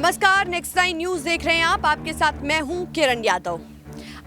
नमस्कार, next 9 news देख रहे हैं आप। आपके साथ मैं हूं किरण यादव।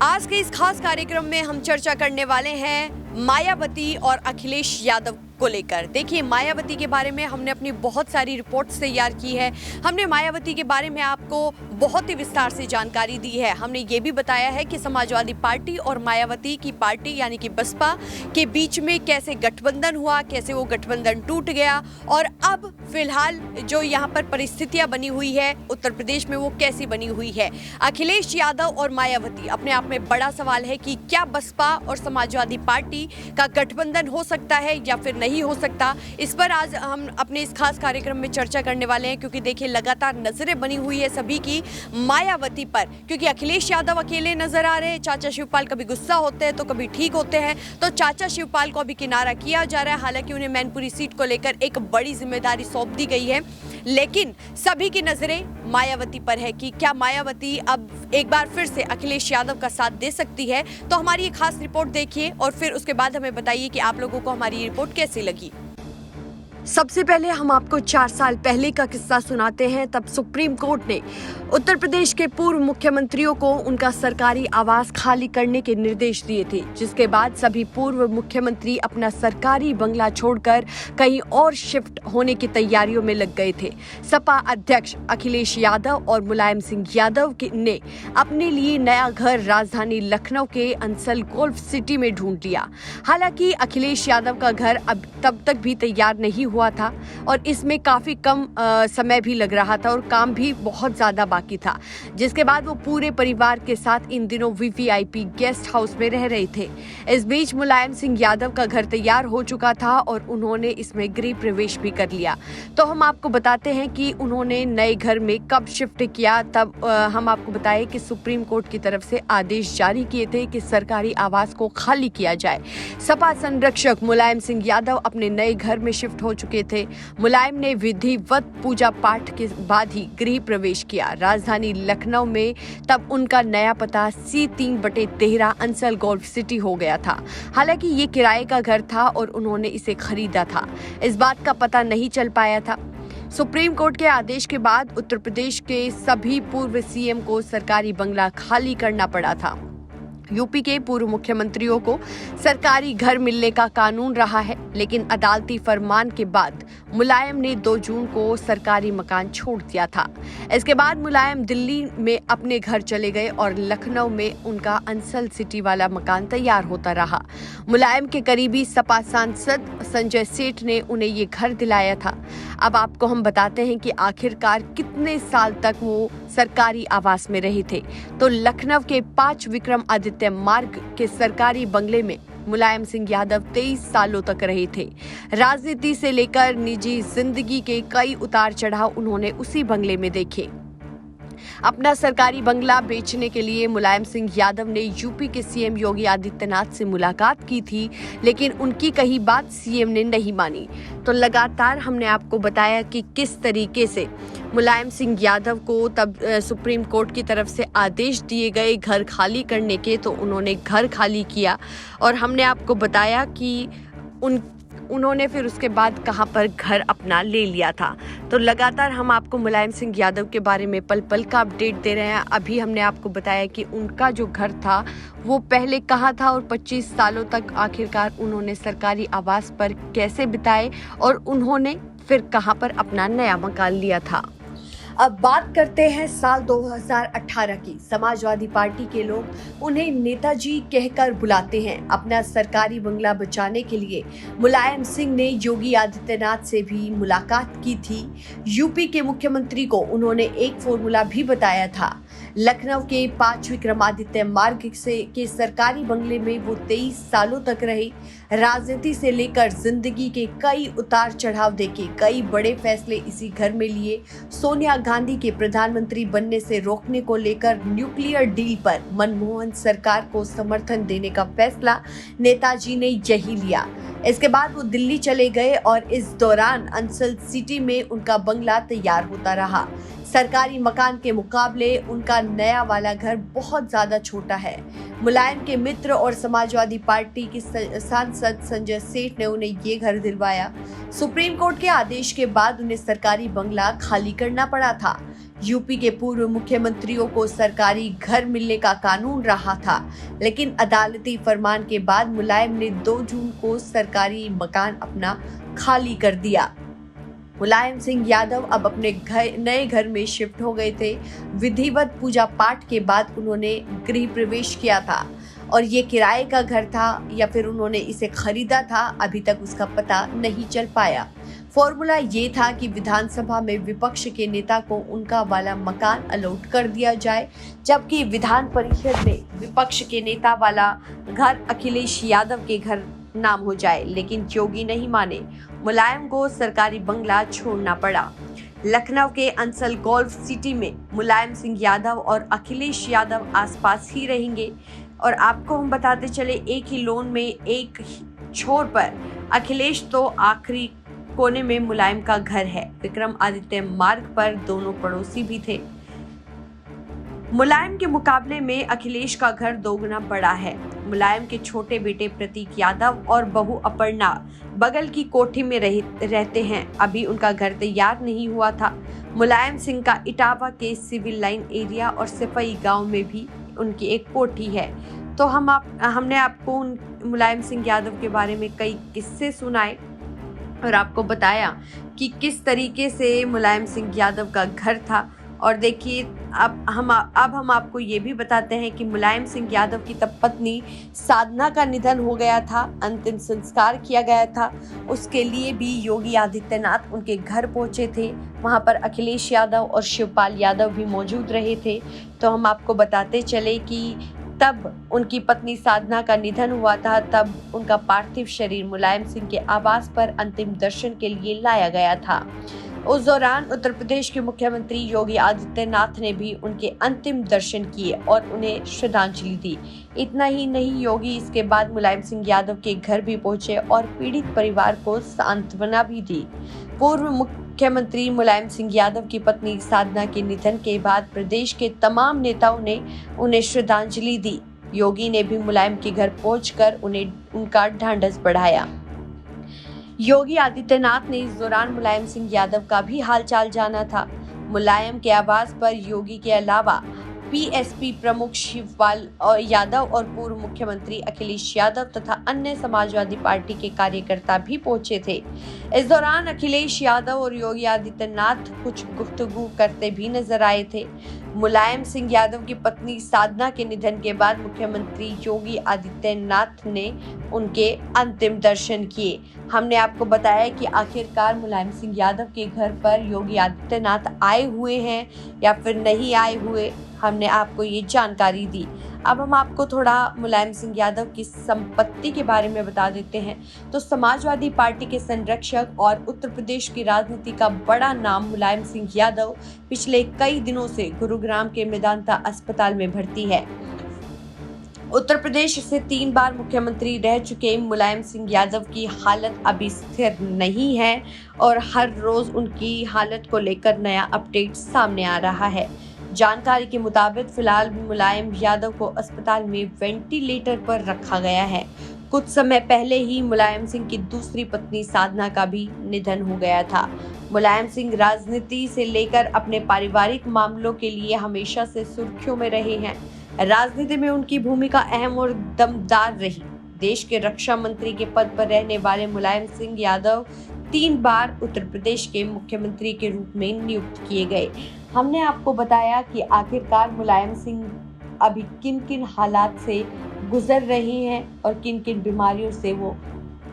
आज के इस खास कार्यक्रम में हम चर्चा करने वाले हैं मायावती और अखिलेश यादव को लेकर। देखिए, मायावती के बारे में हमने अपनी बहुत सारी रिपोर्ट्स तैयार की है। हमने मायावती के बारे में आपको बहुत ही विस्तार से जानकारी दी है। हमने ये भी बताया है कि समाजवादी पार्टी और मायावती की पार्टी यानी कि बसपा के बीच में कैसे गठबंधन हुआ, कैसे वो गठबंधन टूट गया और अब फिलहाल जो यहाँ पर परिस्थितियाँ बनी हुई है उत्तर प्रदेश में वो कैसी बनी हुई है। अखिलेश यादव और मायावती अपने आप में बड़ा सवाल है कि क्या बसपा और समाजवादी पार्टी का गठबंधन हो सकता है या फिर नहीं हो सकता। इस पर आज हम अपने इस खास कार्यक्रम में चर्चा करने वाले हैं, क्योंकि देखिए लगातार नजरें बनी हुई है सभी की मायावती पर, क्योंकि अखिलेश यादव अकेले नजर आ रहे हैं। चाचा शिवपाल कभी गुस्सा होते हैं तो कभी ठीक होते हैं, तो चाचा शिवपाल को अभी किनारा किया जा रहा है। हालांकि उन्हें मैनपुरी सीट को लेकर एक बड़ी जिम्मेदारी सौंप दी गई है, लेकिन सभी की नजरें मायावती पर है कि क्या मायावती अब एक बार फिर से अखिलेश यादव का साथ दे सकती है। तो हमारी ये खास रिपोर्ट देखिए और फिर उसके बाद हमें बताइए कि आप लोगों को हमारी ये रिपोर्ट कैसी लगी। सबसे पहले हम आपको 4 साल पहले का किस्सा सुनाते हैं। तब सुप्रीम कोर्ट ने उत्तर प्रदेश के पूर्व मुख्यमंत्रियों को उनका सरकारी आवास खाली करने के निर्देश दिए थे, जिसके बाद सभी पूर्व मुख्यमंत्री अपना सरकारी बंगला छोड़कर कहीं और शिफ्ट होने की तैयारियों में लग गए थे। सपा अध्यक्ष अखिलेश यादव और मुलायम सिंह यादव ने अपने लिए नया घर राजधानी लखनऊ के अंसल गोल्फ सिटी में ढूंढ लिया। हालांकि अखिलेश यादव का घर अब तब तक भी तैयार नहीं हुआ था और इसमें काफी कम समय भी लग रहा था और काम भी बहुत ज्यादा बाकी था, जिसके बाद वो पूरे परिवार के साथ इन दिनों वीवीआईपी गेस्ट हाउस में रह रहे थे। इस बीच मुलायम सिंह यादव का घर तैयार हो चुका था और उन्होंने इसमें गृह प्रवेश भी कर लिया। तो हम आपको बताते हैं कि उन्होंने नए घर में कब शिफ्ट किया। तब हम आपको बताएं कि सुप्रीम कोर्ट की तरफ से आदेश जारी किए थे कि सरकारी आवास को खाली किया जाए। सपा संरक्षक मुलायम सिंह यादव अपने नए घर में शिफ्ट हो चुके थे। मुलायम ने विधिवत पूजा पाठ के बाद ही गृह प्रवेश किया राजधानी लखनऊ में। तब उनका नया पता C3/13 अंसल गोल्फ सिटी हो गया था। हालांकि ये किराए का घर था और उन्होंने इसे खरीदा था, इस बात का पता नहीं चल पाया था। सुप्रीम कोर्ट के आदेश के बाद उत्तर प्रदेश के सभी पूर्व सीएम को सरकारी बंगला खाली करना पड़ा था। यूपी के पूर्व मुख्यमंत्रियों को सरकारी घर मिलने का कानून रहा है, लेकिन अदालती फरमान के बाद मुलायम ने 2 जून को सरकारी मकान छोड़ दिया था। इसके बाद मुलायम दिल्ली में अपने घर चले गए और लखनऊ में उनका अंसल सिटी वाला मकान तैयार होता रहा। मुलायम के करीबी सपा सांसद संजय सेठ ने उन्हें ये घर दिलाया था। अब आपको हम बताते हैं कि आखिरकार कितने साल तक वो सरकारी आवास में रहे थे। तो लखनऊ के 5 विक्रमादित्य मार्ग के सरकारी बंगले में मुलायम सिंह यादव 23 सालों तक रहे थे। राजनीति से लेकर निजी जिंदगी के कई उतार चढ़ाव उन्होंने उसी बंगले में देखे। अपना सरकारी बंगला बेचने के लिए मुलायम सिंह यादव ने यूपी के सीएम योगी आदित्यनाथ से मुलाकात की थी, लेकिन उनकी कही बात सीएम ने नहीं मानी। तो लगातार हमने आपको बताया कि किस तरीके से मुलायम सिंह यादव को तब सुप्रीम कोर्ट की तरफ से आदेश दिए गए घर खाली करने के, तो उन्होंने घर खाली किया और हमने आपको बताया कि उन्होंने फिर उसके बाद कहां पर घर अपना ले लिया था। तो लगातार हम आपको मुलायम सिंह यादव के बारे में पल पल का अपडेट दे रहे हैं। अभी हमने आपको बताया कि उनका जो घर था वो पहले कहाँ था और 25 सालों तक आखिरकार उन्होंने सरकारी आवास पर कैसे बिताए और उन्होंने फिर कहां पर अपना नया मकान लिया था। अब बात करते हैं साल 2018 की। समाजवादी पार्टी के लोग उन्हें नेताजी कहकर बुलाते हैं। अपना सरकारी बंगला बचाने के लिए मुलायम सिंह ने योगी आदित्यनाथ से भी मुलाकात की थी। यूपी के मुख्यमंत्री को उन्होंने एक फॉर्मूला भी बताया था। लखनऊ के 5 विक्रमादित्य मार्ग के सरकारी बंगले में वो 23 सालों तक रहे। राजनीति से लेकर जिंदगी के कई उतार चढ़ाव देखे, कई बड़े फैसले इसी घर में लिए। सोनिया गांधी के प्रधानमंत्री बनने से रोकने को लेकर न्यूक्लियर डील पर मनमोहन सरकार को समर्थन देने का फैसला नेताजी ने यही लिया। इसके बाद वो दिल्ली चले गए और इस दौरान अंसल सिटी में उनका बंगला तैयार होता रहा। सरकारी मकान के मुकाबले उनका नया वाला घर बहुत ज्यादा छोटा है। मुलायम के मित्र और समाजवादी पार्टी की सांसद संजय सेठ ने उन्हें ये घर दिलवाया। सुप्रीम कोर्ट के आदेश के बाद उन्हें सरकारी बंगला खाली करना पड़ा था। यूपी के पूर्व मुख्यमंत्रियों को सरकारी घर मिलने का कानून रहा था, लेकिन अदालती फरमान के बाद मुलायम ने 2 जून को सरकारी मकान अपना खाली कर दिया। मुलायम सिंह यादव अब अपने नए घर में शिफ्ट हो गए थे। विधिवत पूजा पाठ के बाद उन्होंने गृह प्रवेश किया था और ये किराए का घर था या फिर उन्होंने इसे खरीदा था, अभी तक उसका पता नहीं चल पाया। फॉर्मूला ये था कि विधानसभा में विपक्ष के नेता को उनका वाला मकान अलॉट कर दिया जाए, जबकि विधान परिषद में विपक्ष के नेता वाला घर अखिलेश यादव के घर नाम हो जाए, लेकिन योगी नहीं माने। मुलायम को सरकारी बंगला छोड़ना पड़ा। लखनऊ के अंसल गोल्फ सिटी में मुलायम सिंह यादव और अखिलेश यादव आसपास ही रहेंगे। और आपको हम बताते चले, एक ही लोन में एक छोर पर अखिलेश तो आखिरी कोने में मुलायम का घर है। विक्रमादित्य मार्ग पर दोनों पड़ोसी भी थे। मुलायम के मुकाबले में अखिलेश का घर दोगुना बड़ा है। मुलायम के छोटे बेटे प्रतीक यादव और बहू अपर्णा बगल की कोठी में रहते हैं। अभी उनका घर तैयार नहीं हुआ था। मुलायम सिंह का इटावा के सिविल लाइन एरिया और सिपई गांव में भी उनकी एक कोठी है। तो हमने आपको मुलायम सिंह यादव के बारे में कई किस्से सुनाए और आपको बताया कि किस तरीके से मुलायम सिंह यादव का घर था। और देखिए, अब हम आपको ये भी बताते हैं कि मुलायम सिंह यादव की तब पत्नी साधना का निधन हो गया था, अंतिम संस्कार किया गया था। उसके लिए भी योगी आदित्यनाथ उनके घर पहुंचे थे। वहां पर अखिलेश यादव और शिवपाल यादव भी मौजूद रहे थे। तो हम आपको बताते चले कि तब उनकी पत्नी साधना का निधन हुआ था, तब उनका पार्थिव शरीर मुलायम सिंह के आवास पर अंतिम दर्शन के लिए लाया गया था। उस दौरान उत्तर प्रदेश के मुख्यमंत्री योगी आदित्यनाथ ने भी उनके अंतिम दर्शन किए और उन्हें श्रद्धांजलि दी। इतना ही नहीं, योगी इसके बाद मुलायम सिंह यादव के घर भी पहुंचे और पीड़ित परिवार को सांत्वना भी दी। पूर्व मुख्यमंत्री मुलायम सिंह यादव की पत्नी साधना के निधन के बाद प्रदेश के तमाम नेताओं ने उन्हें श्रद्धांजलि दी। योगी ने भी मुलायम के घर पहुंचकर उनका ढांढस बढ़ाया। योगी आदित्यनाथ ने इस दौरान मुलायम सिंह यादव का भी हालचाल जाना था। मुलायम के आवास पर योगी के अलावा पीएसपी प्रमुख शिवपाल यादव और पूर्व मुख्यमंत्री अखिलेश यादव तथा अन्य समाजवादी पार्टी के कार्यकर्ता भी पहुंचे थे। इस दौरान अखिलेश यादव और योगी आदित्यनाथ कुछ गुफ्तगू करते भी नजर आए थे। मुलायम सिंह यादव की पत्नी साधना के निधन के बाद मुख्यमंत्री योगी आदित्यनाथ ने उनके अंतिम दर्शन किए। हमने आपको बताया कि आखिरकार मुलायम सिंह यादव के घर पर योगी आदित्यनाथ आए हुए हैं या फिर नहीं आए हुए, हमने आपको ये जानकारी दी। अब हम आपको थोड़ा मुलायम सिंह यादव की संपत्ति के बारे में बता देते हैं। तो समाजवादी पार्टी के संरक्षक और उत्तर प्रदेश की राजनीति का बड़ा नाम मुलायम सिंह यादव पिछले कई दिनों से गुरुग्राम के मेदांता अस्पताल में भर्ती है। उत्तर प्रदेश से 3 बार मुख्यमंत्री रह चुके मुलायम सिंह यादव की हालत अभी स्थिर नहीं है और हर रोज उनकी हालत को लेकर नया अपडेट सामने आ रहा है। जानकारी के मुताबिक फिलहाल मुलायम यादव को अस्पताल में वेंटिलेटर पर रखा गया है। कुछ समय पहले ही मुलायम सिंह की दूसरी पत्नी साधना का भी निधन हो गया था। मुलायम सिंह राजनीति से लेकर अपने पारिवारिक मामलों के लिए हमेशा से सुर्खियों में रहे हैं। राजनीति में उनकी भूमिका अहम और दमदार रही। देश के रक्षा मंत्री के पद पर रहने वाले मुलायम सिंह यादव 3 बार उत्तर प्रदेश के मुख्यमंत्री के रूप में नियुक्त किए गए। हमने आपको बताया कि आखिरकार मुलायम सिंह अभी किन किन हालात से गुजर रहे हैं और किन किन बीमारियों से वो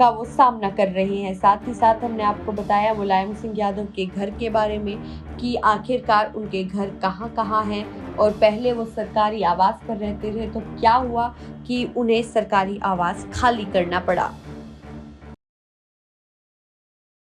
सामना कर रहे हैं। साथ ही साथ हमने आपको बताया मुलायम सिंह यादव के घर के बारे में कि आखिरकार उनके घर कहाँ कहाँ हैं और पहले वो सरकारी आवास पर रहते थे, तो क्या हुआ कि उन्हें सरकारी आवास खाली करना पड़ा।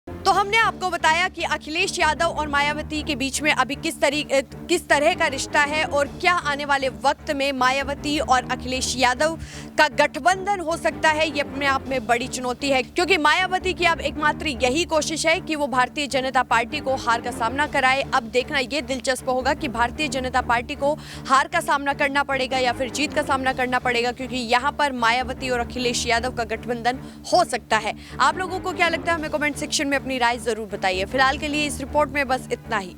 तो हमने आपको बताया कि अखिलेश यादव और मायावती के बीच में अभी किस तरह का रिश्ता है और क्या आने वाले वक्त में मायावती और अखिलेश यादव का गठबंधन हो सकता है, ये अपने आप में बड़ी चुनौती है। क्योंकि मायावती की अब एकमात्र यही कोशिश है कि वो भारतीय जनता पार्टी को हार का सामना कराए। अब देखना ये दिलचस्प होगा कि भारतीय जनता पार्टी को हार का सामना करना पड़ेगा या फिर जीत का सामना करना पड़ेगा, क्योंकि यहाँ पर मायावती और अखिलेश यादव का गठबंधन हो सकता है। आप लोगों को क्या लगता है, हमें कमेंट सेक्शन में अपनी राय जरूर बताइए। फिलहाल के लिए इस रिपोर्ट में बस इतना ही।